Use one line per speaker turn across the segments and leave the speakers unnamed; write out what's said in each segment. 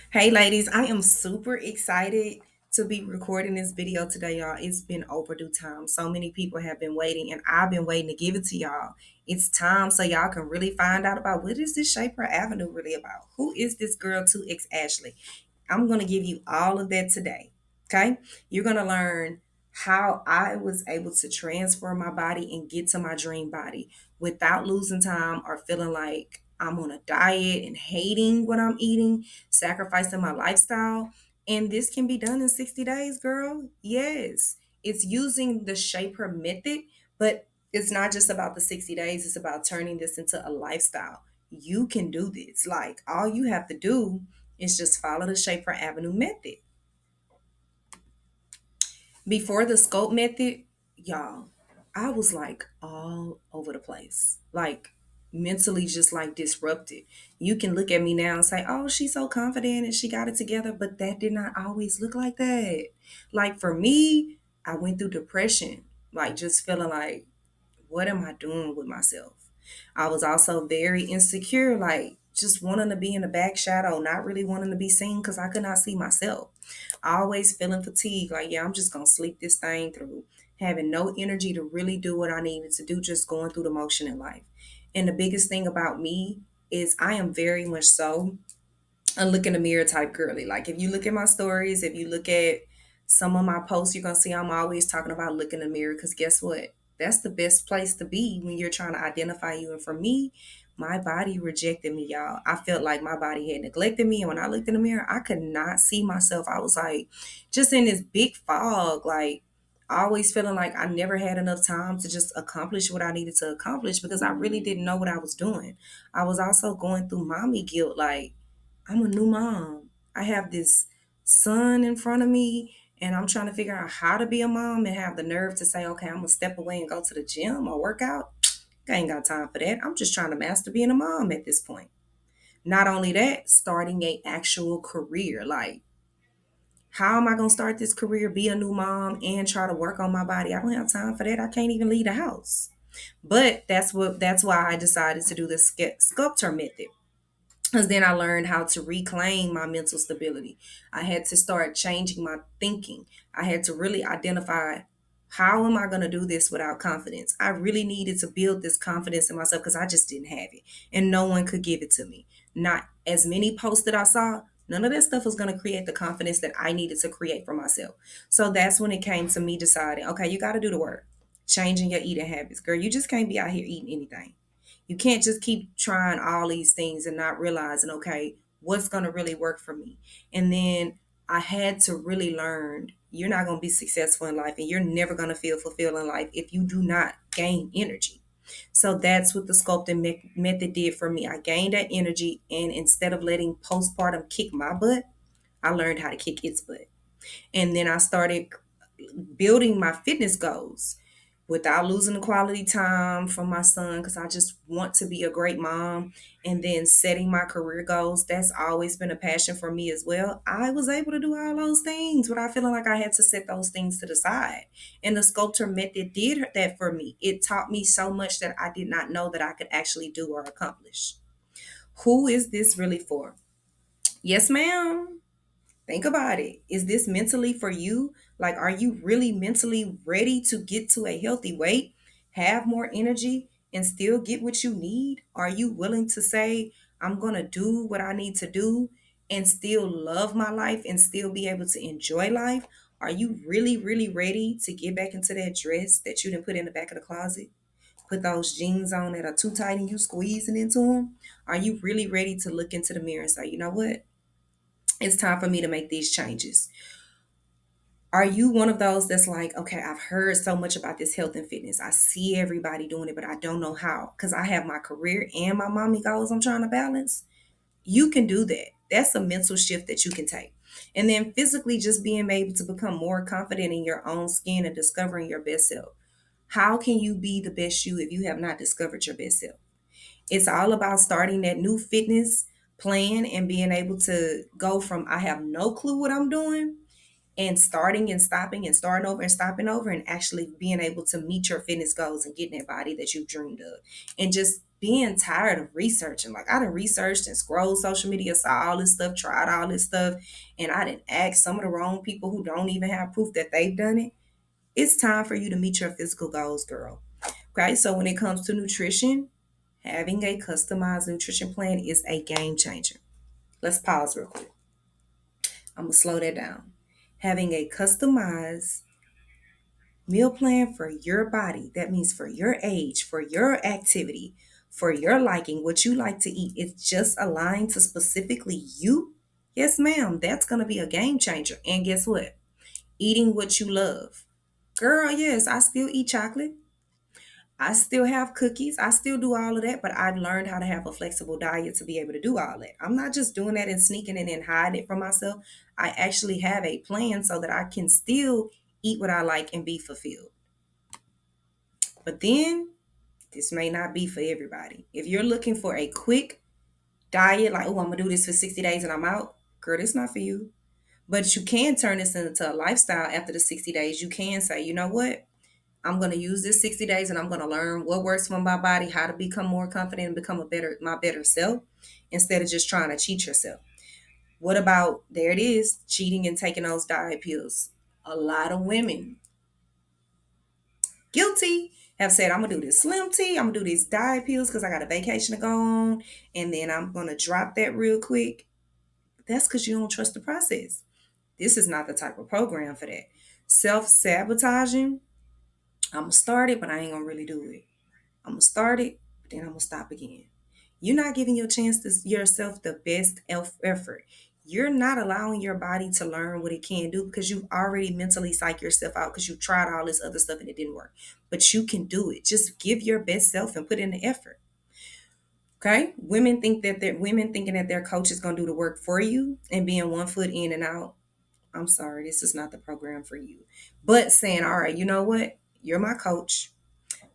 Hey ladies, I am super excited to be recording this video today, y'all. It's been overdue time. So many people have been waiting, and I've been waiting to give it to y'all. It's time so y'all can really find out about what is this Shape Her Avenue really about? Who is this girl 2X Ashley? I'm going to give you all of that today. Okay? You're going to learn how I was able to transfer my body and get to my dream body without losing time or feeling like I'm on a diet and hating what I'm eating, sacrificing my lifestyle. And this can be done in 60 days, girl. Yes. It's using the Shape Her method, but it's not just about the 60 days, it's about turning this into a lifestyle. You can do this. Like, all you have to do is just follow the Shape Her Avenue method. Before the scope method, y'all, I was like all over the place. Like mentally just like disrupted. You can look at me now and say, "Oh, she's so confident and she got it together," but that did not always look like that. Like for me, I went through depression, like just feeling like, what am I doing with myself? I was also very insecure, like just wanting to be in the back shadow, not really wanting to be seen because I could not see myself. Always feeling fatigued, like, yeah, I'm just gonna sleep this thing through, having no energy to really do what I needed to do, just going through the motion in life. And the biggest thing about me is I am very much so a look in the mirror type girly. Like if you look at my stories, if you look at some of my posts, you're gonna see I'm always talking about look in the mirror because guess what? That's the best place to be when you're trying to identify you. And for me, my body rejected me, y'all. I felt like my body had neglected me. And when I looked in the mirror, I could not see myself. I was like just in this big fog, like always feeling like I never had enough time to just accomplish what I needed to accomplish because I really didn't know what I was doing. I was also going through mommy guilt, like I'm a new mom. I have this son in front of me, and I'm trying to figure out how to be a mom and have the nerve to say, okay, I'm gonna step away and go to the gym or work out. I ain't got time for that. I'm just trying to master being a mom at this point. Not only that, starting a actual career. Like, how am I gonna start this career, be a new mom, and try to work on my body? I don't have time for that. I can't even leave the house. But that's why I decided to do the sculptor method, because then I learned how to reclaim my mental stability. I had to start changing my thinking. I had to really identify, how am I going to do this without confidence? I really needed to build this confidence in myself because I just didn't have it and no one could give it to me. Not as many posts that I saw, none of that stuff was going to create the confidence that I needed to create for myself. So that's when it came to me deciding, okay, you got to do the work, changing your eating habits. Girl, you just can't be out here eating anything. You can't just keep trying all these things and not realizing, okay, what's going to really work for me. And then I had to really learn, you're not going to be successful in life and you're never going to feel fulfilled in life if you do not gain energy. So that's what the sculpting method did for me. I gained that energy, and instead of letting postpartum kick my butt, I learned how to kick its butt. And then I started building my fitness goals without losing the quality time from my son, because I just want to be a great mom. And then setting my career goals, that's always been a passion for me as well. I was able to do all those things without feeling like I had to set those things to the side. And the sculptor method did that for me. It taught me so much that I did not know that I could actually do or accomplish. Who is this really for? Yes, ma'am. Think about it. Is this mentally for you? Like, are you really mentally ready to get to a healthy weight, have more energy, and still get what you need? Are you willing to say, I'm going to do what I need to do and still love my life and still be able to enjoy life? Are you really, really ready to get back into that dress that you didn't put in the back of the closet? Put those jeans on that are too tight and you squeezing into them? Are you really ready to look into the mirror and say, you know what? It's time for me to make these changes. Are you one of those that's like, okay, I've heard so much about this health and fitness. I see everybody doing it, but I don't know how because I have my career and my mommy goals I'm trying to balance? You can do that. That's a mental shift that you can take. And then physically, just being able to become more confident in your own skin and discovering your best self. How can you be the best you if you have not discovered your best self? It's all about starting that new fitness plan and being able to go from I have no clue what I'm doing and starting and stopping and starting over and stopping over and actually being able to meet your fitness goals and getting that body that you've dreamed of. And just being tired of researching. Like I done researched and scrolled social media, saw all this stuff, tried all this stuff, and I didn't ask some of the wrong people who don't even have proof that they've done it. It's time for you to meet your physical goals, girl. Okay, so when it comes to nutrition, having a customized nutrition plan is a game changer. Let's pause real quick. I'm gonna slow that down. Having a customized meal plan for your body, that means for your age, for your activity, for your liking, what you like to eat, it's just aligned to specifically you. Yes, ma'am, that's gonna be a game changer. And guess what? Eating what you love. Girl, yes, I still eat chocolate. I still have cookies. I still do all of that, but I've learned how to have a flexible diet to be able to do all that. I'm not just doing that and sneaking it and hiding it from myself. I actually have a plan so that I can still eat what I like and be fulfilled. But then this may not be for everybody. If you're looking for a quick diet, like, oh, I'm gonna do this for 60 days and I'm out, girl, it's not for you. But you can turn this into a lifestyle after the 60 days. You can say, you know what? I'm going to use this 60 days and I'm going to learn what works for my body, how to become more confident and become my better self instead of just trying to cheat yourself. What about, there it is, cheating and taking those diet pills? A lot of women, guilty, have said, I'm going to do this slim tea, I'm going to do these diet pills because I got a vacation to go on, and then I'm going to drop that real quick. That's because you don't trust the process. This is not the type of program for that. Self sabotaging, I'm going to start it, but I ain't going to really do it. I'm gonna start it, but then I'm gonna stop again. You're not giving yourself the best effort. You're not allowing your body to learn what it can do because you've already mentally psyched yourself out because you tried all this other stuff and it didn't work. But you can do it. Just give your best self and put in the effort. Okay? Women thinking that their coach is gonna do the work for you and being one foot in and out. I'm sorry, this is not the program for you. But saying, all right, you know what? You're my coach.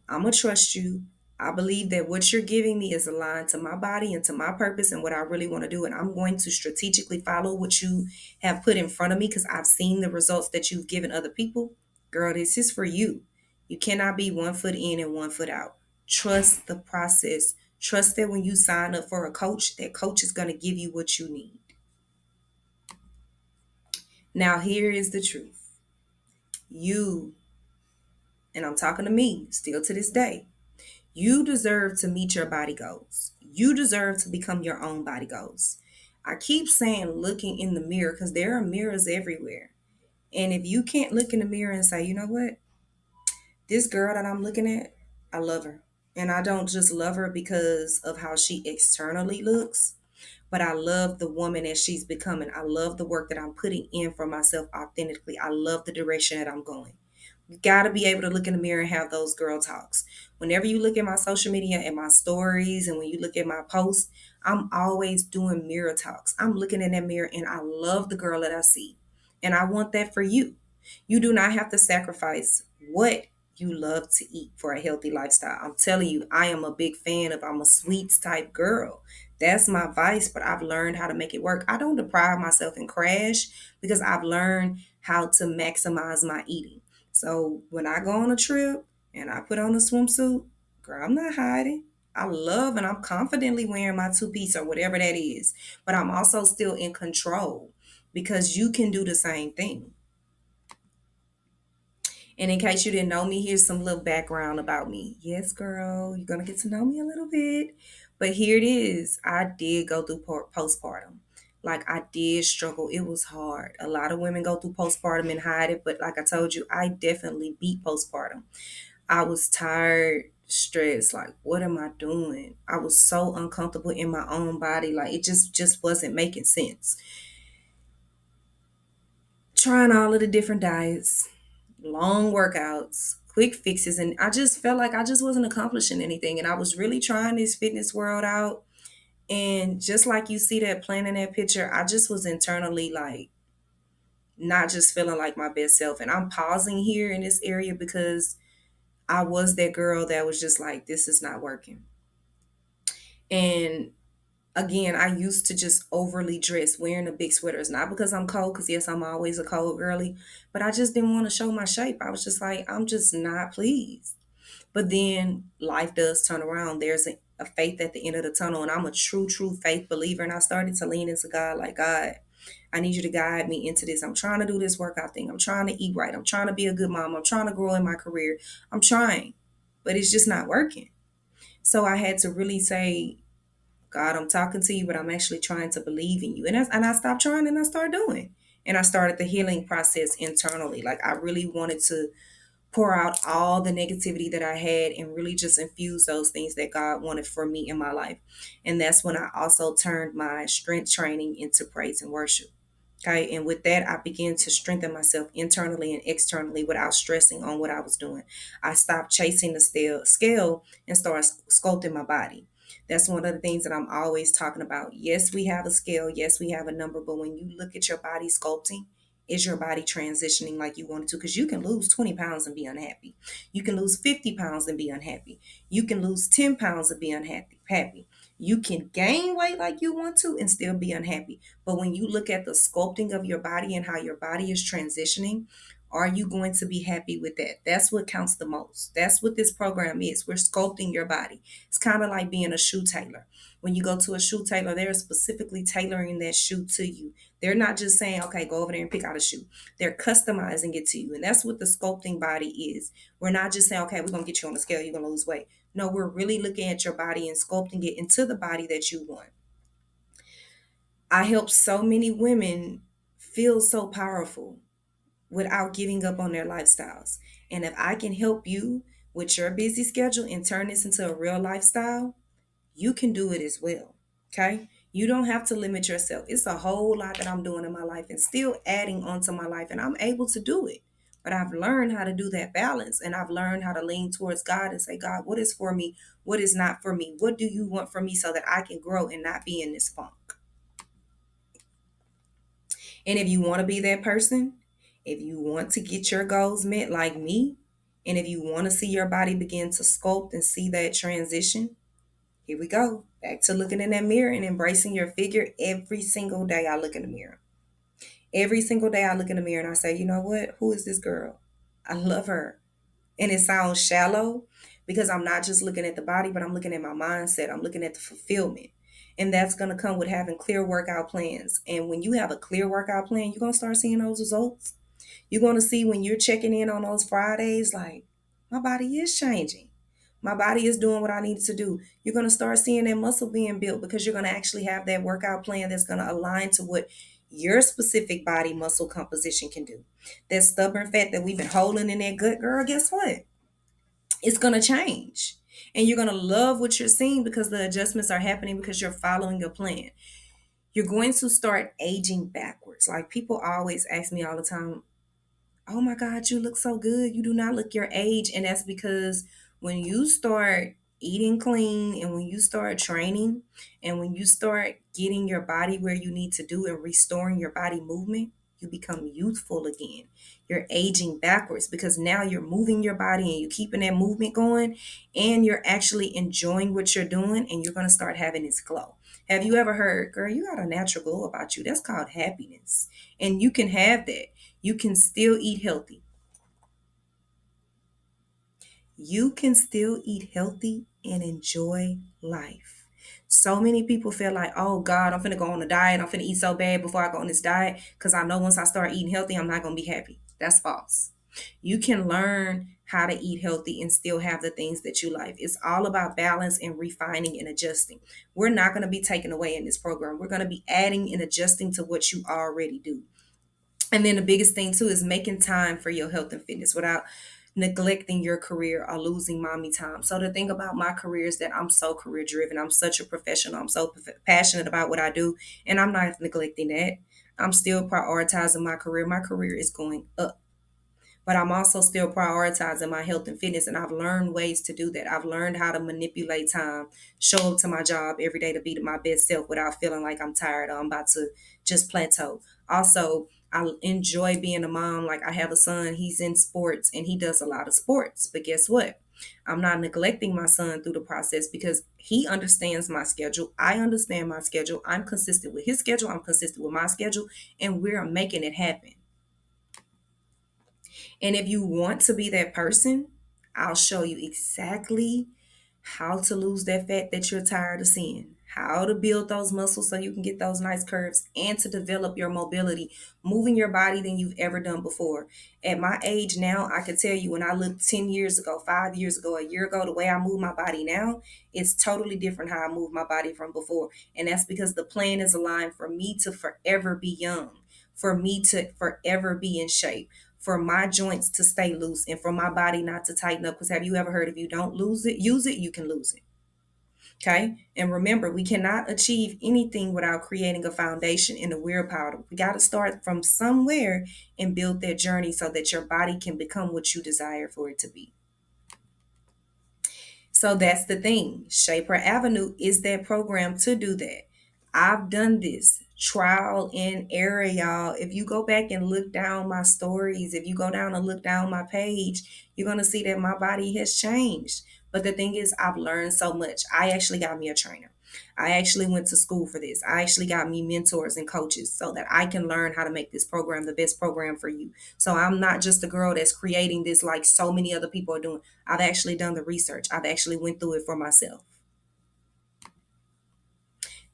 I'm going to trust you. I believe that what you're giving me is aligned to my body and to my purpose and what I really want to do. And I'm going to strategically follow what you have put in front of me because I've seen the results that you've given other people. Girl, this is for you. You cannot be one foot in and one foot out. Trust the process. Trust that when you sign up for a coach, that coach is going to give you what you need. Now, here is the truth. You, and I'm talking to me still to this day, you deserve to meet your body goals. You deserve to become your own body goals. I keep saying looking in the mirror because there are mirrors everywhere. And if you can't look in the mirror and say, you know what, this girl that I'm looking at, I love her. And I don't just love her because of how she externally looks, but I love the woman that she's becoming. I love the work that I'm putting in for myself authentically. I love the direction that I'm going. You got to be able to look in the mirror and have those girl talks. Whenever you look at my social media and my stories, and when you look at my posts, I'm always doing mirror talks. I'm looking in that mirror and I love the girl that I see. And I want that for you. You do not have to sacrifice what you love to eat for a healthy lifestyle. I'm telling you, I am a big fan of, I'm a sweets type girl. That's my vice, but I've learned how to make it work. I don't deprive myself and crash because I've learned how to maximize my eating. So when I go on a trip and I put on a swimsuit, girl, I'm not hiding. I love and I'm confidently wearing my two piece or whatever that is, but I'm also still in control because you can do the same thing. And in case you didn't know me, here's some little background about me. Yes, girl, you're going to get to know me a little bit. But here it is. I did go through postpartum. Like I did struggle. It was hard. A lot of women go through postpartum and hide it. But like I told you, I definitely beat postpartum. I was tired, stressed. Like, what am I doing? I was so uncomfortable in my own body. Like it just wasn't making sense. Trying all of the different diets, long workouts, quick fixes, and I just felt like I just wasn't accomplishing anything. And I was really trying this fitness world out. And just like you see that plan in that picture, I just was internally like not just feeling like my best self. And I'm pausing here in this area because I was that girl that was just like, this is not working. And again, I used to just overly dress, wearing the big sweaters, not because I'm cold, because yes, I'm always a cold girly, but I just didn't want to show my shape. I was just like, I'm just not pleased. But then life does turn around. There's a faith at the end of the tunnel. And I'm a true faith believer. And I started to lean into God, like, God, I need you to guide me into this. I'm trying to do this workout thing. I'm trying to eat right. I'm trying to be a good mom. I'm trying to grow in my career. I'm trying, but it's just not working. So I had to really say, God, I'm talking to you, but I'm actually trying to believe in you. And I stopped trying and I started doing. And I started the healing process internally. Like, I really wanted to pour out all the negativity that I had and really just infuse those things that God wanted for me in my life. And that's when I also turned my strength training into praise and worship. Okay. And with that, I began to strengthen myself internally and externally without stressing on what I was doing. I stopped chasing the scale and started sculpting my body. That's one of the things that I'm always talking about. Yes, we have a scale. Yes, we have a number. But when you look at your body sculpting, is your body transitioning like you wanted to? Because you can lose 20 pounds and be unhappy. You can lose 50 pounds and be unhappy. You can lose 10 pounds and be unhappy. Happy. You can gain weight like you want to and still be unhappy. But when you look at the sculpting of your body and how your body is transitioning, are you going to be happy with that? That's what counts the most. That's what this program is. We're sculpting your body. It's kind of like being a shoe tailor. When you go to a shoe tailor, they're specifically tailoring that shoe to you. They're not just saying, okay, go over there and pick out a shoe. They're customizing it to you. And that's what the sculpting body is. We're not just saying, okay, we're going to get you on the scale, you're going to lose weight. No, we're really looking at your body and sculpting it into the body that you want. I help so many women feel so powerful without giving up on their lifestyles. And if I can help you with your busy schedule and turn this into a real lifestyle, you can do it as well. Okay? You don't have to limit yourself. It's a whole lot that I'm doing in my life and still adding onto my life, and I'm able to do it. But I've learned how to do that balance, and I've learned how to lean towards God and say, God, what is for me? What is not for me? What do you want from me so that I can grow and not be in this funk? And if you want to be that person, if you want to get your goals met like me, and if you want to see your body begin to sculpt and see that transition, here we go. Back to looking in that mirror and embracing your figure. Every single day I look in the mirror. Every single day I look in the mirror and I say, you know what? Who is this girl? I love her. And it sounds shallow because I'm not just looking at the body, but I'm looking at my mindset. I'm looking at the fulfillment. And that's going to come with having clear workout plans. And when you have a clear workout plan, you're going to start seeing those results. You're going to see when you're checking in on those Fridays, like, my body is changing. My body is doing what I need to do. You're going to start seeing that muscle being built because you're going to actually have that workout plan that's going to align to what your specific body muscle composition can do. That stubborn fat that we've been holding in that gut, girl, guess what? It's going to change. And you're going to love what you're seeing because the adjustments are happening because you're following your plan. You're going to start aging backwards. Like, people always ask me all the time, oh my God, you look so good. You do not look your age. And that's because when you start eating clean and when you start training and when you start getting your body where you need to do and restoring your body movement, you become youthful again. You're aging backwards because now you're moving your body and you're keeping that movement going and you're actually enjoying what you're doing and you're going to start having this glow. Have you ever heard, girl, you got a natural glow about you? That's called happiness. And you can have that. You can still eat healthy. You can still eat healthy and enjoy life. So many people feel like, oh God, I'm finna go on a diet. I'm finna eat so bad before I go on this diet because I know once I start eating healthy, I'm not gonna be happy. That's false. You can learn how to eat healthy and still have the things that you like. It's all about balance and refining and adjusting. We're not going to be taken away in this program. We're going to be adding and adjusting to what you already do. And then the biggest thing too is making time for your health and fitness without neglecting your career or losing mommy time. So the thing about my career is that I'm so career driven. I'm such a professional. I'm so passionate about what I do, and I'm not neglecting that. I'm still prioritizing my career. My career is going up, but I'm also still prioritizing my health and fitness. And I've learned ways to do that. I've learned how to manipulate time, show up to my job every day to be my best self without feeling like I'm tired or I'm about to just plateau. Also, I enjoy being a mom. Like, I have a son, he's in sports and he does a lot of sports. But guess what? I'm not neglecting my son through the process because he understands my schedule. I understand my schedule. I'm consistent with his schedule. I'm consistent with my schedule. And we're making it happen. And if you want to be that person, I'll show you exactly how to lose that fat that you're tired of seeing, how to build those muscles so you can get those nice curves, and to develop your mobility, moving your body than you've ever done before. At my age now, I can tell you when I looked 10 years ago, 5 years ago, a year ago, the way I move my body now is totally different how I move my body from before. And that's because the plan is aligned for me to forever be young, for me to forever be in shape, for my joints to stay loose, and for my body not to tighten up. Because have you ever heard if you don't lose it, use it, you can lose it. Okay. And remember, we cannot achieve anything without creating a foundation and a willpower. We got to start from somewhere and build that journey so that your body can become what you desire for it to be. So that's the thing. Shape Her Avenue is that program to do that. I've done this trial and error, y'all. If you go back and look down my stories, if you go down and look down my page, you're going to see that my body has changed. But the thing is, I've learned so much. I actually got me a trainer. I actually went to school for this. I actually got me mentors and coaches so that I can learn how to make this program the best program for you. So I'm not just a girl that's creating this like so many other people are doing. I've actually done the research. I've actually went through it for myself.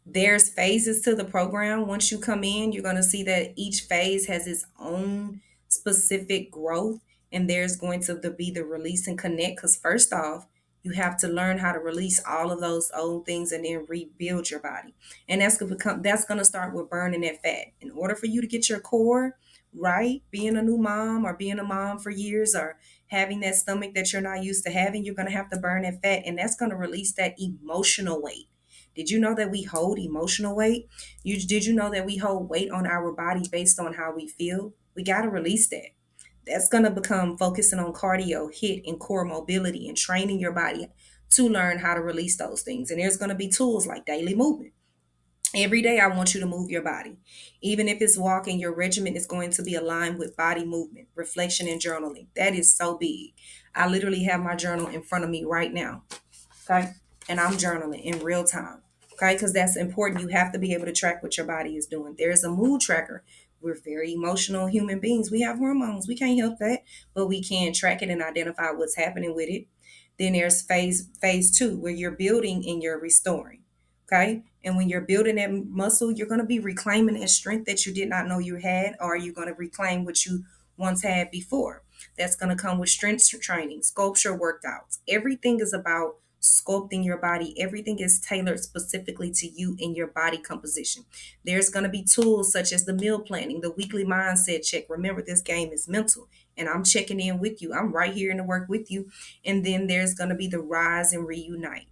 There's phases to the program. Once you come in, you're going to see that each phase has its own specific growth, and there's going to be the release and connect. Because first off, you have to learn how to release all of those old things and then rebuild your body. And that's going to start with burning that fat. In order for you to get your core right, being a new mom or being a mom for years or having that stomach that you're not used to having, you're going to have to burn that fat, and that's going to release that emotional weight. Did you know that we hold emotional weight? Did you know that we hold weight on our body based on how we feel? We got to release that. That's going to become focusing on cardio, hit, and core mobility and training your body to learn how to release those things. And there's going to be tools like daily movement. Every day, I want you to move your body. Even if it's walking, your regimen is going to be aligned with body movement, reflection, and journaling. That is so big. I literally have my journal in front of me right now. Okay. And I'm journaling in real time. Okay. Because that's important. You have to be able to track what your body is doing. There's a mood tracker. We're very emotional human beings. We have hormones. We can't help that, but we can track it and identify what's happening with it. Then there's phase two, where you're building and you're restoring. Okay. And when you're building that muscle, you're going to be reclaiming that strength that you did not know you had, or you're going to reclaim what you once had before. That's going to come with strength training, sculpture workouts. Everything is about sculpting your body. Everything is tailored specifically to you and your body composition. There's going to be tools such as the meal planning, the weekly mindset check. Remember, this game is mental, and I'm checking in with you. I'm right here in the work with you. And then there's going to be the rise and reunite,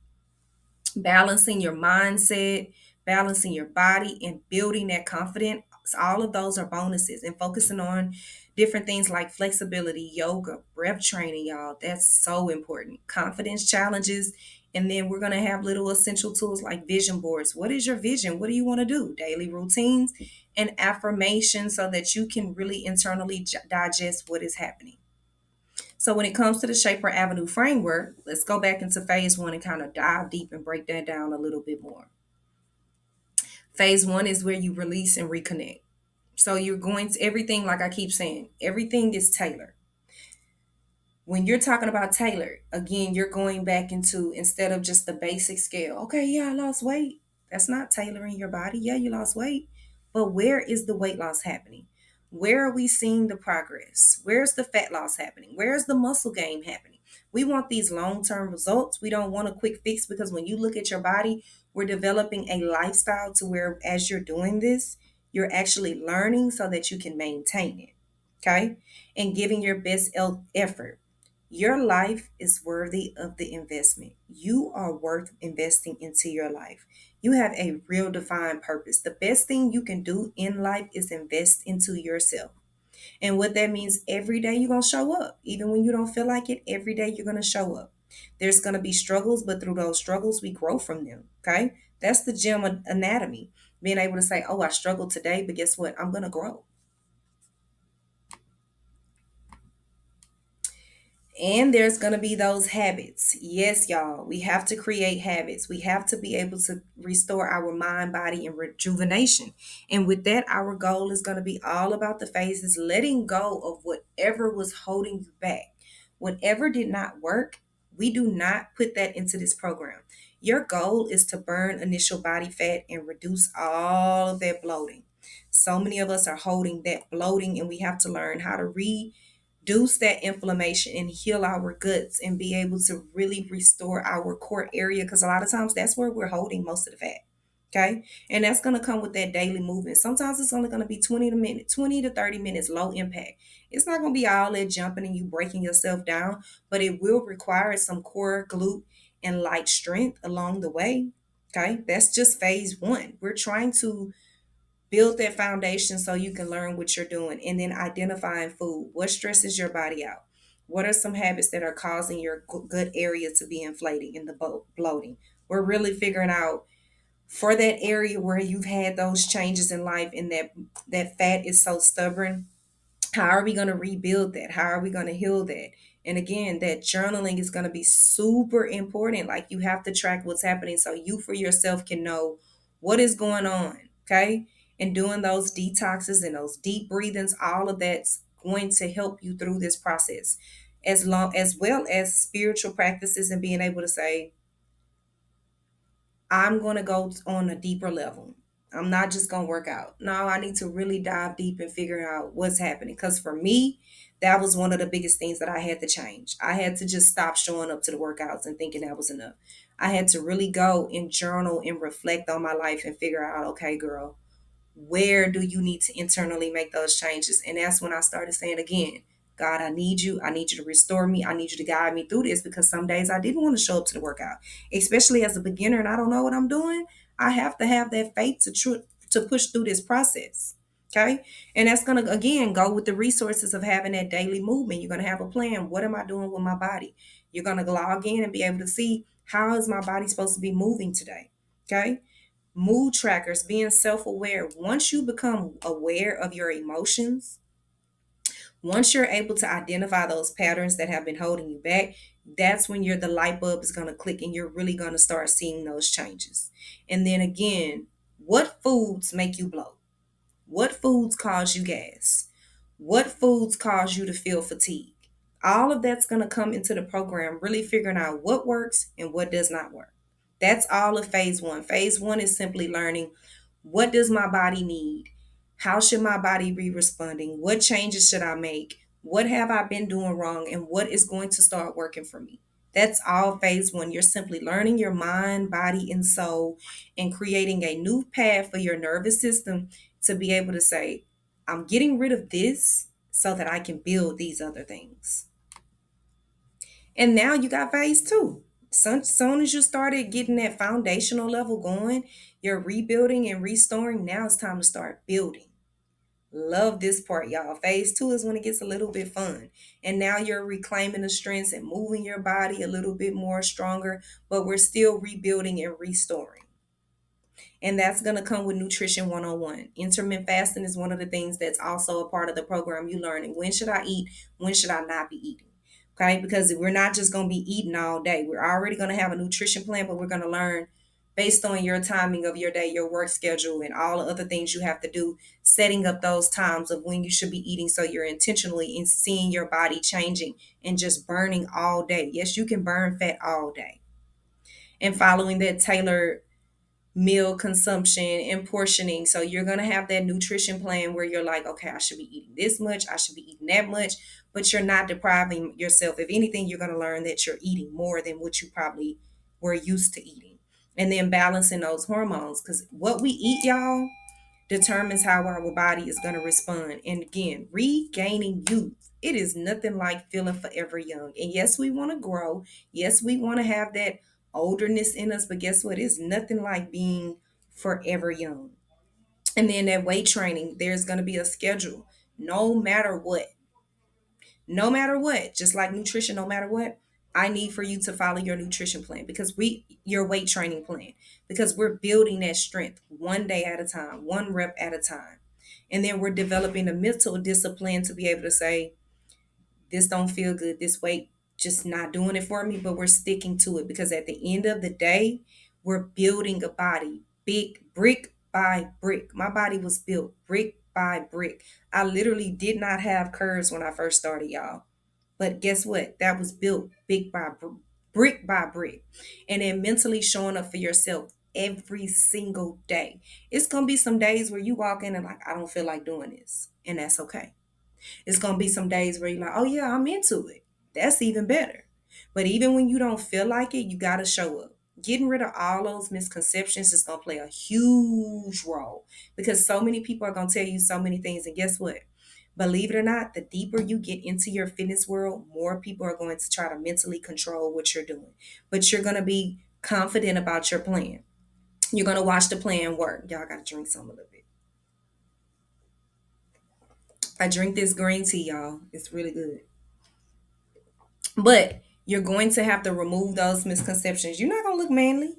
balancing your mindset, balancing your body, and building that confidence. All of those are bonuses, and focusing on different things like flexibility, yoga, breath training, y'all. That's so important. Confidence challenges. And then we're going to have little essential tools like vision boards. What is your vision? What do you want to do? Daily routines and affirmations so that you can really internally digest what is happening. So when it comes to the Shaper Avenue framework, let's go back into phase one and kind of dive deep and break that down a little bit more. Phase one is where you release and reconnect. So you're going to everything, like I keep saying, everything is tailored. When you're talking about tailored, again, you're going back into, instead of just the basic scale, okay, yeah, I lost weight. That's not tailoring your body. Yeah, you lost weight. But where is the weight loss happening? Where are we seeing the progress? Where's the fat loss happening? Where's the muscle gain happening? We want these long term results. We don't want a quick fix, because when you look at your body, we're developing a lifestyle to where, as you're doing this, you're actually learning so that you can maintain it. Okay. And giving your best effort. Your life is worthy of the investment. You are worth investing into your life. You have a real defined purpose. The best thing you can do in life is invest into yourself. And what that means, every day you're going to show up. Even when you don't feel like it, every day you're going to show up. There's going to be struggles, but through those struggles, we grow from them. Okay. That's the gym anatomy. Being able to say, oh, I struggled today, but guess what? I'm going to grow. And there's going to be those habits. Yes, y'all, we have to create habits. We have to be able to restore our mind, body, and rejuvenation. And with that, our goal is going to be all about the phases, letting go of whatever was holding you back. Whatever did not work, We do not put that into this program. Your goal is to burn initial body fat and reduce all of that bloating. So many of us are holding that bloating, and we have to learn how to reduce that inflammation and heal our guts and be able to really restore our core area, because a lot of times that's where we're holding most of the fat. Okay. And that's going to come with that daily movement. Sometimes it's only going to be 20 to 30 minutes, low impact. It's not going to be all that jumping and you breaking yourself down, but it will require some core, glute, and light strength along the way. Okay. That's just phase one. We're trying to build that foundation so you can learn what you're doing, and then identifying food. What stresses your body out? What are some habits that are causing your gut area to be inflating and the bloating? We're really figuring out for that area where you've had those changes in life and that fat is so stubborn. How are we going to rebuild that? How are we going to heal that? And again, that journaling is going to be super important. Like, you have to track what's happening so you for yourself can know what is going on. Okay. And doing those detoxes and those deep breathings, all of that's going to help you through this process, as well as spiritual practices and being able to say, I'm going to go on a deeper level. I'm not just going to work out. No, I need to really dive deep and figure out what's happening. Because for me, that was one of the biggest things that I had to change. I had to just stop showing up to the workouts and thinking that was enough. I had to really go and journal and reflect on my life and figure out, okay, girl, where do you need to internally make those changes? And that's when I started saying again, God, I need you. I need you to restore me. I need you to guide me through this, because some days I didn't want to show up to the workout, especially as a beginner and I don't know what I'm doing. I have to have that faith to push through this process. Okay. And that's going to, again, go with the resources of having that daily movement. You're going to have a plan. What am I doing with my body? You're going to log in and be able to see, how is my body supposed to be moving today? Okay. Mood trackers, being self-aware. Once you become aware of your emotions, once you're able to identify those patterns that have been holding you back, that's when the light bulb is going to click and you're really going to start seeing those changes. And then again, what foods make you bloat? What foods cause you gas? What foods cause you to feel fatigue? All of that's going to come into the program, really figuring out what works and what does not work. That's all of phase one. Phase one is simply learning, what does my body need? How should my body be responding? What changes should I make? What have I been doing wrong? And what is going to start working for me? That's all phase one. You're simply learning your mind, body, and soul, and creating a new path for your nervous system to be able to say, I'm getting rid of this so that I can build these other things. And now you got phase two. Soon as you started getting that foundational level going, you're rebuilding and restoring. Now it's time to start building. Love this part, y'all. Phase two is when it gets a little bit fun. And now you're reclaiming the strengths and moving your body a little bit more stronger, but we're still rebuilding and restoring. And that's going to come with Nutrition 101. Intermittent fasting is one of the things that's also a part of the program. You learning, when should I eat? When should I not be eating? Okay, because we're not just going to be eating all day. We're already going to have a nutrition plan, but we're going to learn based on your timing of your day, your work schedule, and all the other things you have to do, setting up those times of when you should be eating so you're intentionally in seeing your body changing and just burning all day. Yes, you can burn fat all day. And following that tailored meal consumption and portioning. So you're going to have that nutrition plan where you're like, okay, I should be eating this much, I should be eating that much, but you're not depriving yourself. If anything, you're going to learn that you're eating more than what you probably were used to eating. And then balancing those hormones, because what we eat, y'all, determines how our body is going to respond. And again, regaining youth. It is nothing like feeling forever young. And yes, we want to grow. Yes, we want to have that olderness in us, but guess what? It's nothing like being forever young. And then that weight training, there's going to be a schedule. No matter what, no matter what, just like nutrition, no matter what, I need for you to follow your nutrition plan, because your weight training plan, because we're building that strength one day at a time, one rep at a time. And then we're developing a mental discipline to be able to say, this don't feel good, this weight just not doing it for me, but we're sticking to it, because at the end of the day, we're building a body, big brick by brick. My body was built brick by brick. I literally did not have curves when I first started, y'all, but guess what, that was built brick by brick. And then mentally showing up for yourself every single day. It's going to be some days where you walk in and like, I don't feel like doing this. And that's okay. It's going to be some days where you're like, oh yeah, I'm into it. That's even better. But even when you don't feel like it, you got to show up. Getting rid of all those misconceptions is going to play a huge role because so many people are going to tell you so many things. And guess what? Believe it or not, the deeper you get into your fitness world, more people are going to try to mentally control what you're doing. But you're going to be confident about your plan. You're going to watch the plan work. Y'all got to drink some a little bit. I drink this green tea, y'all. It's really good. But you're going to have to remove those misconceptions. You're not going to look manly.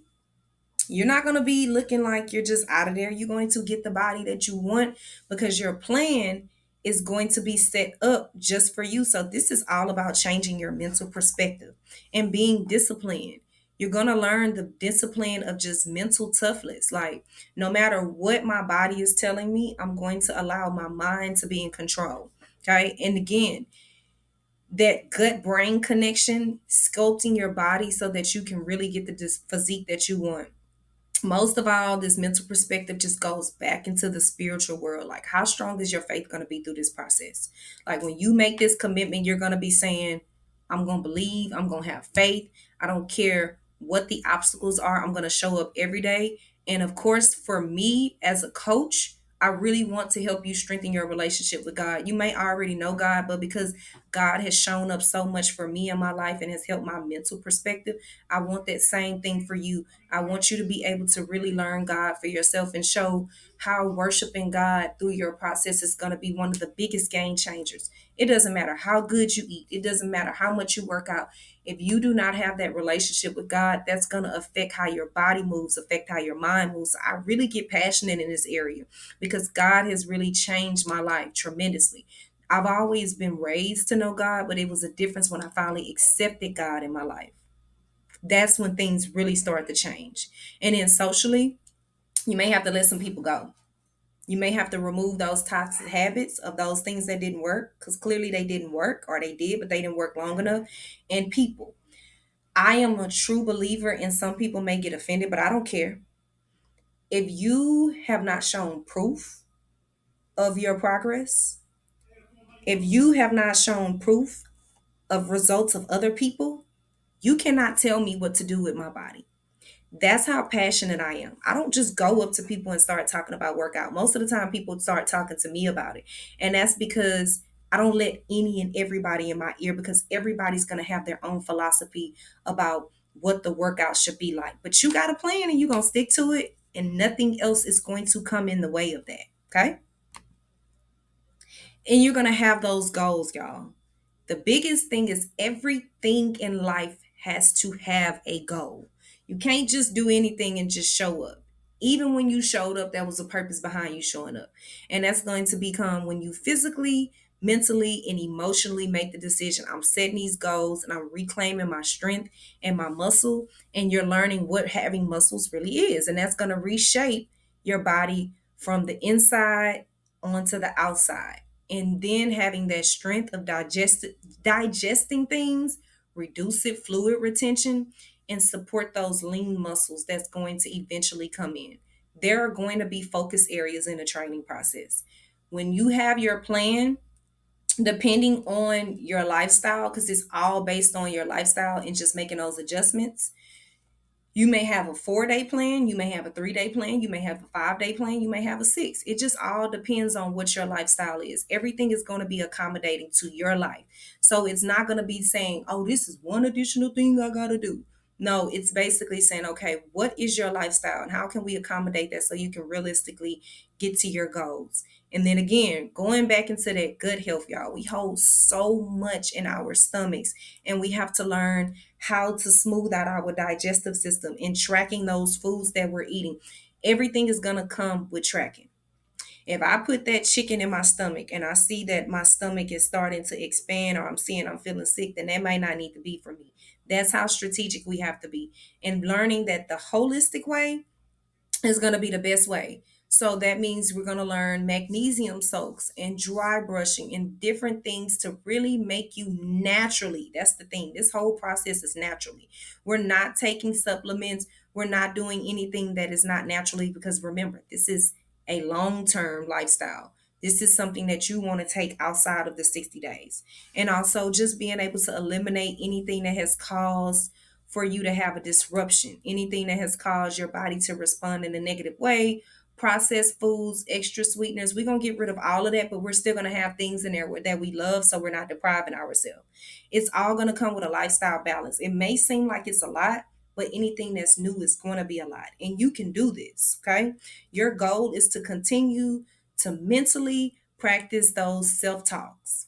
You're not going to be looking like you're just out of there. You're going to get the body that you want because your plan is going to be set up just for you. So, this is all about changing your mental perspective and being disciplined. You're going to learn the discipline of just mental toughness. Like, no matter what my body is telling me, I'm going to allow my mind to be in control. Okay. And again, that gut brain connection, sculpting your body so that you can really get the physique that you want. Most of all, this mental perspective just goes back into the spiritual world. Like, how strong is your faith going to be through this process? Like, when you make this commitment, you're going to be saying, I'm going to believe, I'm going to have faith. I don't care what the obstacles are, I'm going to show up every day. And of course, for me as a coach, I really want to help you strengthen your relationship with God. You may already know God, but because God has shown up so much for me in my life and has helped my mental perspective, I want that same thing for you. I want you to be able to really learn God for yourself and show how worshiping God through your process is going to be one of the biggest game changers. It doesn't matter how good you eat, it doesn't matter how much you work out. If you do not have that relationship with God, that's going to affect how your body moves, affect how your mind moves. So I really get passionate in this area because God has really changed my life tremendously. I've always been raised to know God, but it was a difference when I finally accepted God in my life. That's when things really start to change. And then socially, you may have to let some people go. You may have to remove those toxic habits of those things that didn't work because clearly they didn't work, or they did, but they didn't work long enough. And people, I am a true believer, and some people may get offended, but I don't care. If you have not shown proof of your progress, if you have not shown proof of results of other people, you cannot tell me what to do with my body. That's how passionate I am. I don't just go up to people and start talking about workout. Most of the time, people start talking to me about it. And that's because I don't let any and everybody in my ear because everybody's going to have their own philosophy about what the workout should be like. But you got a plan and you're going to stick to it, and nothing else is going to come in the way of that. Okay. And you're going to have those goals, y'all. The biggest thing is everything in life has to have a goal. You can't just do anything and just show up. Even when you showed up, there was a purpose behind you showing up. And that's going to become when you physically, mentally, and emotionally make the decision. I'm setting these goals and I'm reclaiming my strength and my muscle. And you're learning what having muscles really is. And that's going to reshape your body from the inside onto the outside. And then having that strength of digesting things, reduce it, fluid retention, and support those lean muscles that's going to eventually come in. There are going to be focus areas in the training process. When you have your plan, depending on your lifestyle, because it's all based on your lifestyle and just making those adjustments, you may have a 4 day plan, you may have a 3 day plan, you may have a 5 day plan, you may have a six. It just all depends on what your lifestyle is. Everything is going to be accommodating to your life. So it's not going to be saying, oh, this is one additional thing I got to do. No, it's basically saying, okay, what is your lifestyle and how can we accommodate that so you can realistically get to your goals? And then again, going back into that gut health, y'all, we hold so much in our stomachs and we have to learn how to smooth out our digestive system and tracking those foods that we're eating. Everything is going to come with tracking. If I put that chicken in my stomach and I see that my stomach is starting to expand or I'm seeing I'm feeling sick, then that might not need to be for me. That's how strategic we have to be. And learning that the holistic way is going to be the best way. So that means we're going to learn magnesium soaks and dry brushing and different things to really make you naturally. That's the thing. This whole process is naturally. We're not taking supplements. We're not doing anything that is not naturally, because remember, this is a long term lifestyle. This is something that you want to take outside of the 60 days. And also just being able to eliminate anything that has caused for you to have a disruption, anything that has caused your body to respond in a negative way, processed foods, extra sweeteners. We're going to get rid of all of that, but we're still going to have things in there that we love, so we're not depriving ourselves. It's all going to come with a lifestyle balance. It may seem like it's a lot, but anything that's new is going to be a lot. And you can do this, okay? Your goal is to continue to mentally practice those self talks.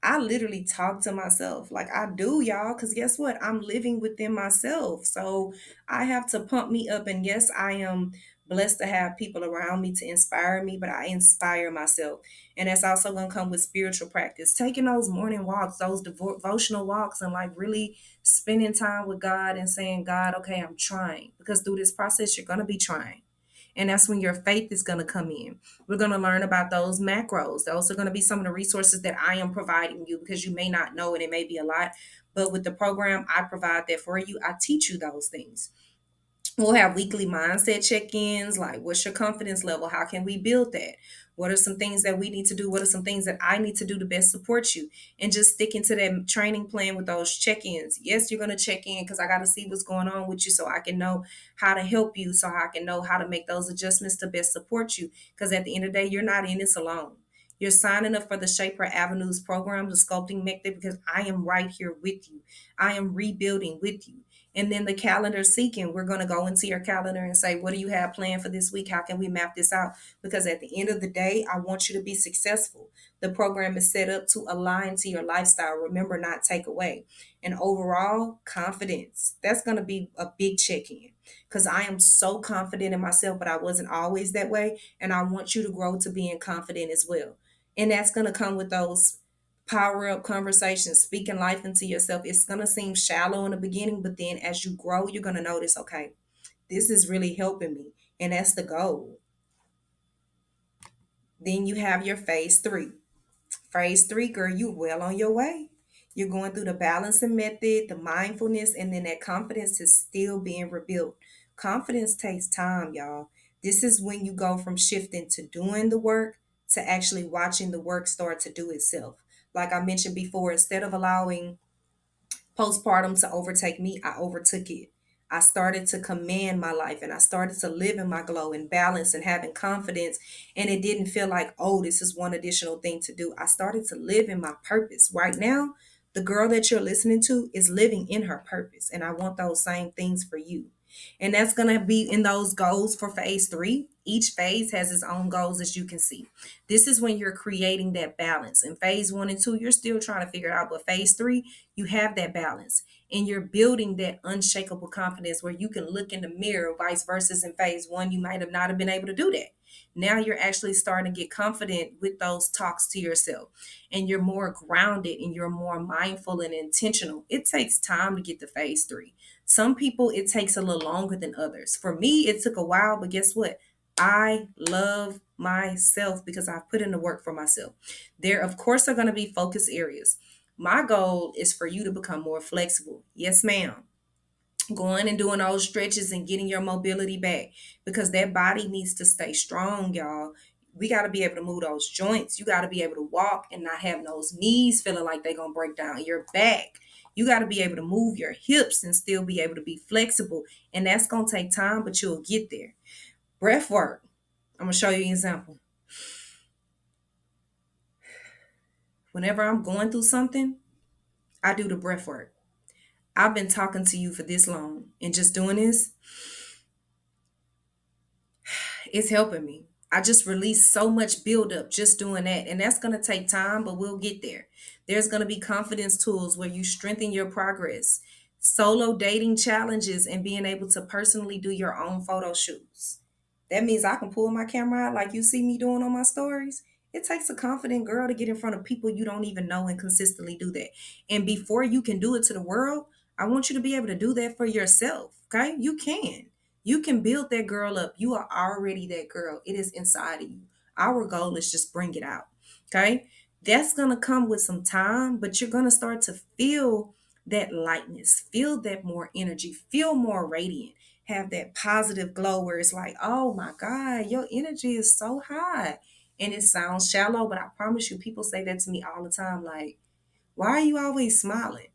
I literally talk to myself like I do, y'all, because guess what? I'm living within myself. So I have to pump me up. And yes, I am blessed to have people around me to inspire me, but I inspire myself. And that's also going to come with spiritual practice. Taking those morning walks, those devotional walks, and like really spending time with God and saying, God, okay, I'm trying. Because through this process, you're going to be trying. And that's when your faith is going to come in. We're going to learn about those macros. Those are going to be some of the resources that I am providing you, because you may not know it. It may be a lot. But with the program, I provide that for you. I teach you those things. We'll have weekly mindset check-ins, like what's your confidence level? How can we build that? What are some things that we need to do? What are some things that I need to do to best support you? And just sticking to that training plan with those check-ins. Yes, you're going to check in because I got to see what's going on with you, so I can know how to help you, so I can know how to make those adjustments to best support you. Because at the end of the day, you're not in this alone. You're signing up for the Shape Her Avenues program, the sculpting method, because I am right here with you. I am rebuilding with you. And then the calendar seeking, we're going to go into your calendar and say, what do you have planned for this week? How can we map this out? Because at the end of the day, I want you to be successful. The program is set up to align to your lifestyle. Remember, not take away. And overall, confidence. That's going to be a big check in, because I am so confident in myself, but I wasn't always that way. And I want you to grow to being confident as well. And that's going to come with those power up conversations, speaking life into yourself. It's going to seem shallow in the beginning, but then as you grow, you're going to notice, okay, this is really helping me. And that's the goal. Then you have your phase three. Phase three, girl, you well on your way. You're going through the balancing method, the mindfulness, and then that confidence is still being rebuilt. Confidence takes time, y'all. This is when you go from shifting to doing the work to actually watching the work start to do itself. Like I mentioned before, instead of allowing postpartum to overtake me, I overtook it. I started to command my life, and I started to live in my glow and balance and having confidence. And it didn't feel like, oh, this is one additional thing to do. I started to live in my purpose. Right now, the girl that you're listening to is living in her purpose. And I want those same things for you. And that's going to be in those goals for phase three. Each phase has its own goals, as you can see. This is when you're creating that balance. In phase one and two, you're still trying to figure it out. But phase three, you have that balance, and you're building that unshakable confidence where you can look in the mirror. Vice versa, in phase one, you might have not have been able to do that. Now you're actually starting to get confident with those talks to yourself, and you're more grounded and you're more mindful and intentional. It takes time to get to phase three. Some people, it takes a little longer than others. For me, it took a while, but guess what? I love myself because I've put in the work for myself. There, of course, are going to be focus areas. My goal is for you to become more flexible. Yes, ma'am. Going and doing those stretches and getting your mobility back, because that body needs to stay strong, y'all. We got to be able to move those joints. You got to be able to walk and not have those knees feeling like they're going to break down. Your back. You got to be able to move your hips and still be able to be flexible. And that's going to take time, but you'll get there. Breath work. I'm going to show you an example. Whenever I'm going through something, I do the breath work. I've been talking to you for this long, and just doing this, it's helping me. I just released so much buildup just doing that. And that's going to take time, but we'll get there. There's going to be confidence tools where you strengthen your progress, solo dating challenges, and being able to personally do your own photo shoots. That means I can pull my camera out like you see me doing on my stories. It takes a confident girl to get in front of people you don't even know and consistently do that. And before you can do it to the world, I want you to be able to do that for yourself. Okay? You can. You can build that girl up. You are already that girl. It is inside of you. Our goal is just bring it out. Okay? That's going to come with some time, but you're going to start to feel that lightness, feel that more energy, feel more radiant, have that positive glow where it's like, oh my God, your energy is so high. And it sounds shallow, but I promise you, people say that to me all the time. Like, why are you always smiling?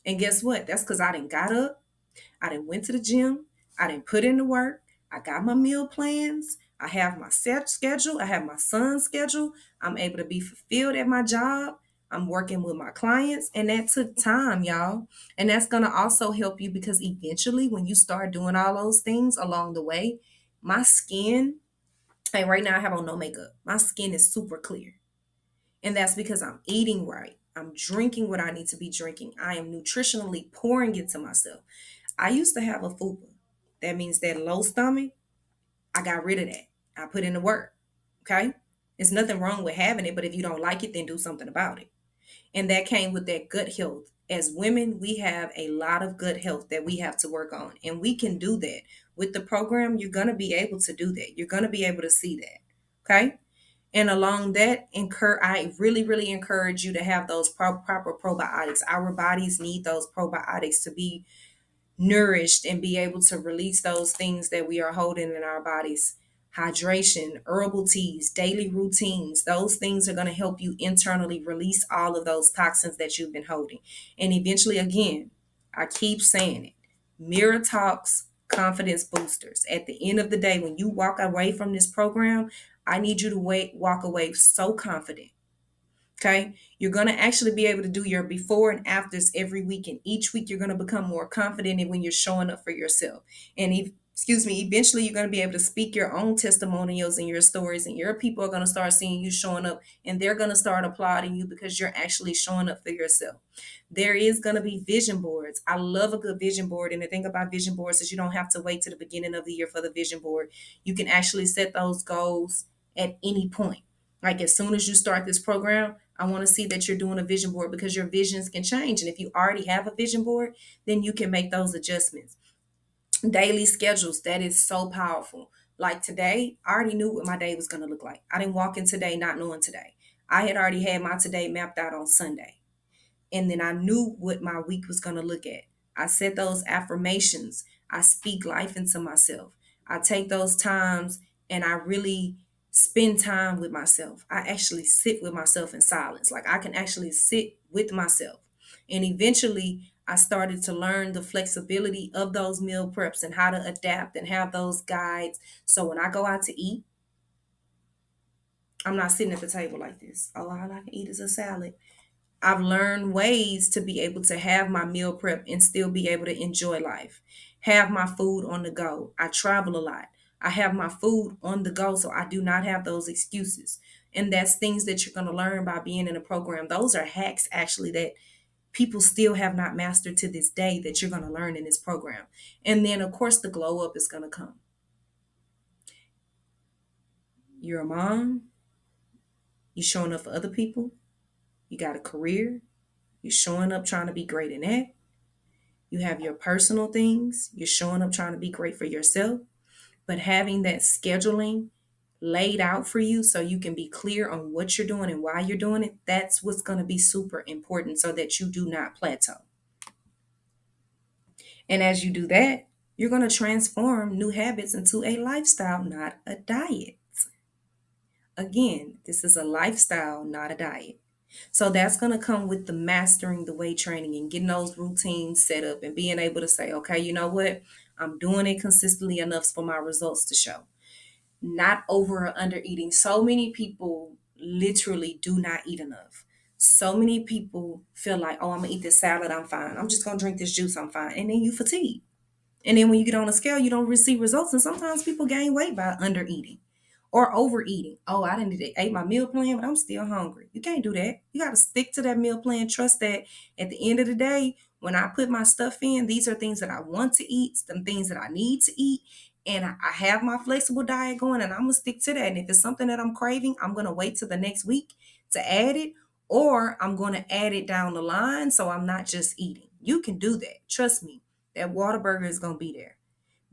And guess what? That's because I didn't got up. I didn't went to the gym. I didn't put in the work. I got my meal plans. I have my set schedule. I have my son's schedule. I'm able to be fulfilled at my job. I'm working with my clients. And that took time, y'all. And that's going to also help you because eventually, when you start doing all those things along the way, my skin, like right now, I have on no makeup. My skin is super clear. And that's because I'm eating right. I'm drinking what I need to be drinking. I am nutritionally pouring into myself. I used to have a FUPA. That means that low stomach. I got rid of that. I put in the work. Okay? There's nothing wrong with having it, but if you don't like it, then do something about it. And that came with that gut health. As women, we have a lot of gut health that we have to work on. And we can do that. With the program, you're going to be able to do that. You're going to be able to see that. Okay? And along that, I really, really encourage you to have those proper probiotics. Our bodies need those probiotics to be nourished and be able to release those things that we are holding in our bodies. Hydration, herbal teas, daily routines, those things are going to help you internally release all of those toxins that you've been holding. And eventually, again, I keep saying it, mirror talks, confidence boosters. At the end of the day, when you walk away from this program, I need you to walk away so confident. Okay. You're going to actually be able to do your before and afters every week. And each week, you're going to become more confident in when you're showing up for yourself. And eventually, you're going to be able to speak your own testimonials and your stories. And your people are going to start seeing you showing up and they're going to start applauding you because you're actually showing up for yourself. There is going to be vision boards. I love a good vision board. And the thing about vision boards is you don't have to wait to the beginning of the year for the vision board. You can actually set those goals at any point. Like as soon as you start this program, I want to see that you're doing a vision board because your visions can change. And if you already have a vision board, then you can make those adjustments. Daily schedules, that is so powerful. Like today, I already knew what my day was going to look like. I didn't walk in today not knowing today. I had already had my today mapped out on Sunday. And then I knew what my week was going to look at. I set those affirmations. I speak life into myself. I take those times and I really spend time with myself. I actually sit with myself in silence. Like I can actually sit with myself. And eventually, I started to learn the flexibility of those meal preps and how to adapt and have those guides. So when I go out to eat, I'm not sitting at the table like this. Oh, all I can eat is a salad. I've learned ways to be able to have my meal prep and still be able to enjoy life. Have my food on the go. I travel a lot. I have my food on the go, so I do not have those excuses. And that's things that you're going to learn by being in a program. Those are hacks actually that people still have not mastered to this day that you're going to learn in this program. And then, of course, the glow up is going to come. You're a mom, you're showing up for other people, you got a career, you're showing up trying to be great in that. You have your personal things. You're showing up trying to be great for yourself, but having that scheduling laid out for you so you can be clear on what you're doing and why you're doing it, that's what's going to be super important so that you do not plateau. And as you do that, you're going to transform new habits into a lifestyle, not a diet. Again, this is a lifestyle, not a diet. So that's going to come with the mastering the weight training and getting those routines set up and being able to say, okay, you know what? I'm doing it consistently enough for my results to show. Not over or under eating. So many people literally do not eat enough. So many people feel like, oh, I'm going to eat this salad, I'm fine. I'm just going to drink this juice, I'm fine. And then you fatigue. And then when you get on a scale, you don't receive results. And sometimes people gain weight by under eating or overeating. Oh, I didn't ate my meal plan, but I'm still hungry. You can't do that. You got to stick to that meal plan. Trust that at the end of the day, when I put my stuff in, these are things that I want to eat, some things that I need to eat. And I have my flexible diet going and I'm going to stick to that. And if it's something that I'm craving, I'm going to wait till the next week to add it, or I'm going to add it down the line so I'm not just eating. You can do that. Trust me, that Whataburger is going to be there.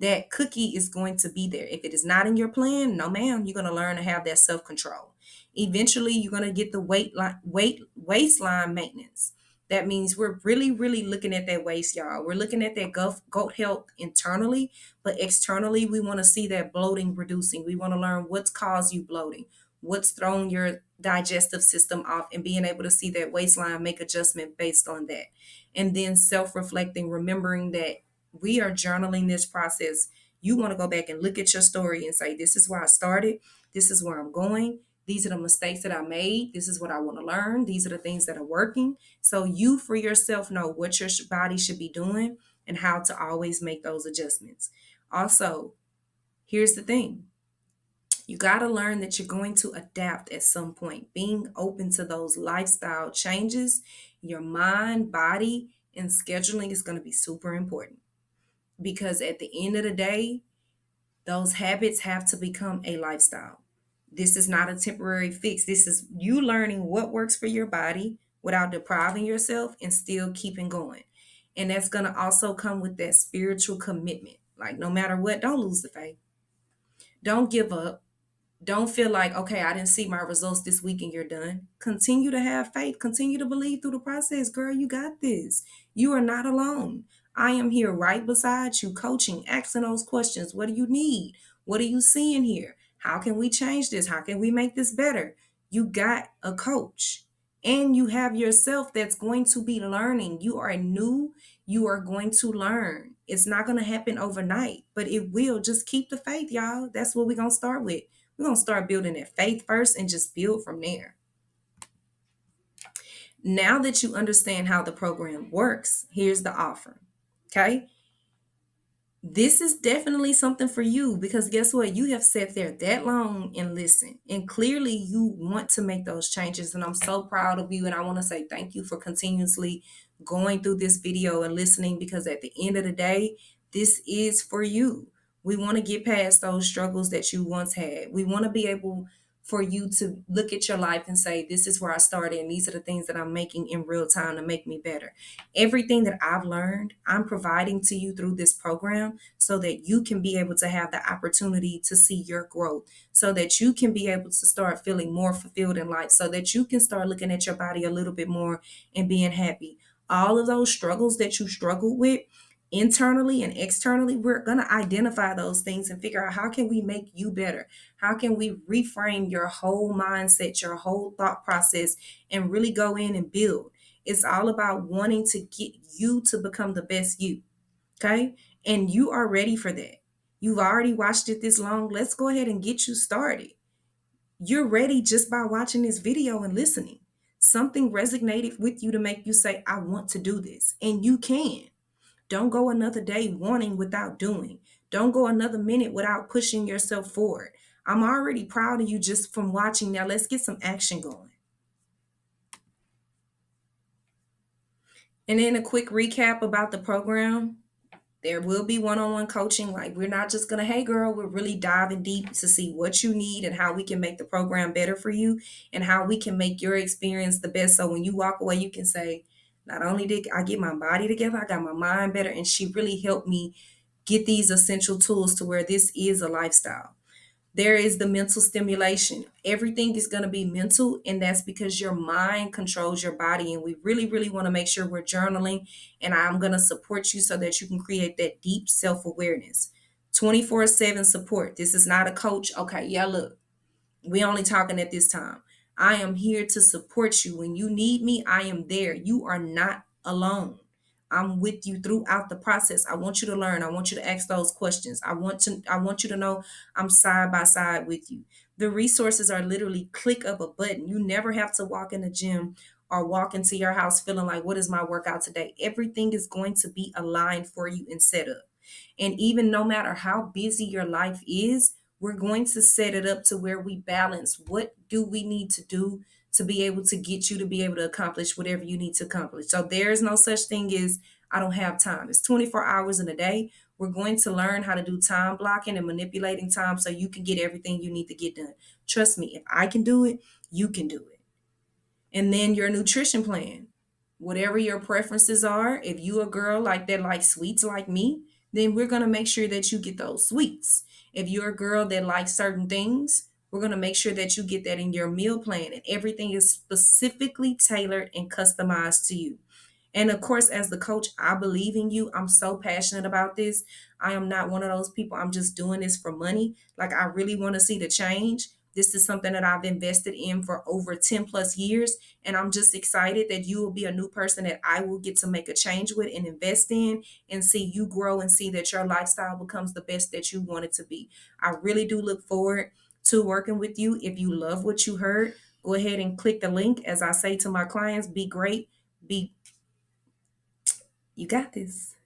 that cookie is going to be there. If it is not in your plan, no ma'am, you're going to learn to have that self-control. Eventually, you're going to get the waistline maintenance. That means we're really, really looking at that waist, y'all. We're looking at that goat health internally, but externally, we want to see that bloating reducing. We want to learn what's caused you bloating, what's thrown your digestive system off, and being able to see that waistline, make adjustment based on that. And then self-reflecting, remembering that we are journaling this process. You want to go back and look at your story and say, this is where I started. This is where I'm going. These are the mistakes that I made. This is what I want to learn. These are the things that are working. So you for yourself know what your body should be doing and how to always make those adjustments. Also, here's the thing. You got to learn that you're going to adapt at some point. Being open to those lifestyle changes, your mind, body, and scheduling is going to be super important because at the end of the day, those habits have to become a lifestyle. This is not a temporary fix. This is you learning what works for your body without depriving yourself and still keeping going. And that's going to also come with that spiritual commitment. Like, no matter what, don't lose the faith. Don't give up. Don't feel like, okay, I didn't see my results this week and you're done. Continue to have faith. Continue to believe through the process. Girl, you got this. You are not alone. I am here right beside you, coaching, asking those questions. What do you need? What are you seeing here? How can we change this? How can we make this better? You got a coach and you have yourself that's going to be learning. You are new. You are going to learn. It's not going to happen overnight, but it will. Just keep the faith, y'all. That's what we're going to start with. We're going to start building that faith first and just build from there. Now that you understand how the program works, here's the offer. Okay. This is definitely something for you because guess what? You have sat there that long and listened, and clearly you want to make those changes. And I'm so proud of you. And I want to say thank you for continuously going through this video and listening because at the end of the day, this is for you. We want to get past those struggles that you once had. We want to be able for you to look at your life and say, this is where I started, and these are the things that I'm making in real time to make me better. Everything that I've learned, I'm providing to you through this program so that you can be able to have the opportunity to see your growth, so that you can be able to start feeling more fulfilled in life, so that you can start looking at your body a little bit more and being happy. All of those struggles that you struggled with, internally and externally, we're going to identify those things and figure out how can we make you better. How can we reframe your whole mindset, your whole thought process, and really go in and build. It's all about wanting to get you to become the best you. Okay. And you are ready for that. You've already watched it this long. Let's go ahead and get you started. You're ready just by watching this video and listening. Something resonated with you to make you say, I want to do this. And you can. Don't go another day wanting without doing. Don't go another minute without pushing yourself forward. I'm already proud of you just from watching. Now let's get some action going. And then a quick recap about the program. There will be one-on-one coaching. Like, we're not just going to, hey girl, we're really diving deep to see what you need and how we can make the program better for you and how we can make your experience the best. So when you walk away, you can say, not only did I get my body together, I got my mind better. And she really helped me get these essential tools to where this is a lifestyle. There is the mental stimulation. Everything is going to be mental, and that's because your mind controls your body. And we really, really want to make sure we're journaling. And I'm going to support you so that you can create that deep self-awareness. 24/7 support. This is not a coach. Okay, yeah, look, we only talking at this time. I am here to support you. When you need me, I am there. You are not alone. I'm with you throughout the process. I want you to learn. I want you to ask those questions. I want you to know I'm side by side with you. The resources are literally click of a button. You never have to walk in the gym or walk into your house feeling like, what is my workout today? Everything is going to be aligned for you and set up. And even no matter how busy your life is, we're going to set it up to where we balance what do we need to do to be able to get you to be able to accomplish whatever you need to accomplish. So there's no such thing as I don't have time. It's 24 hours in a day. We're going to learn how to do time blocking and manipulating time so you can get everything you need to get done. Trust me, if I can do it, you can do it. And then your nutrition plan, whatever your preferences are. If you a girl like that, like sweets like me, then we're going to make sure that you get those sweets. If you're a girl that likes certain things, we're going to make sure that you get that in your meal plan, and everything is specifically tailored and customized to you. And of course, as the coach, I believe in you. I'm so passionate about this. I am not one of those people, I'm just doing this for money. Like, I really want to see the change. This is something that I've invested in for over 10 plus years. And I'm just excited that you will be a new person that I will get to make a change with and invest in, and see you grow and see that your lifestyle becomes the best that you want it to be. I really do look forward to working with you. If you love what you heard, go ahead and click the link. As I say to my clients, be great, be, you got this.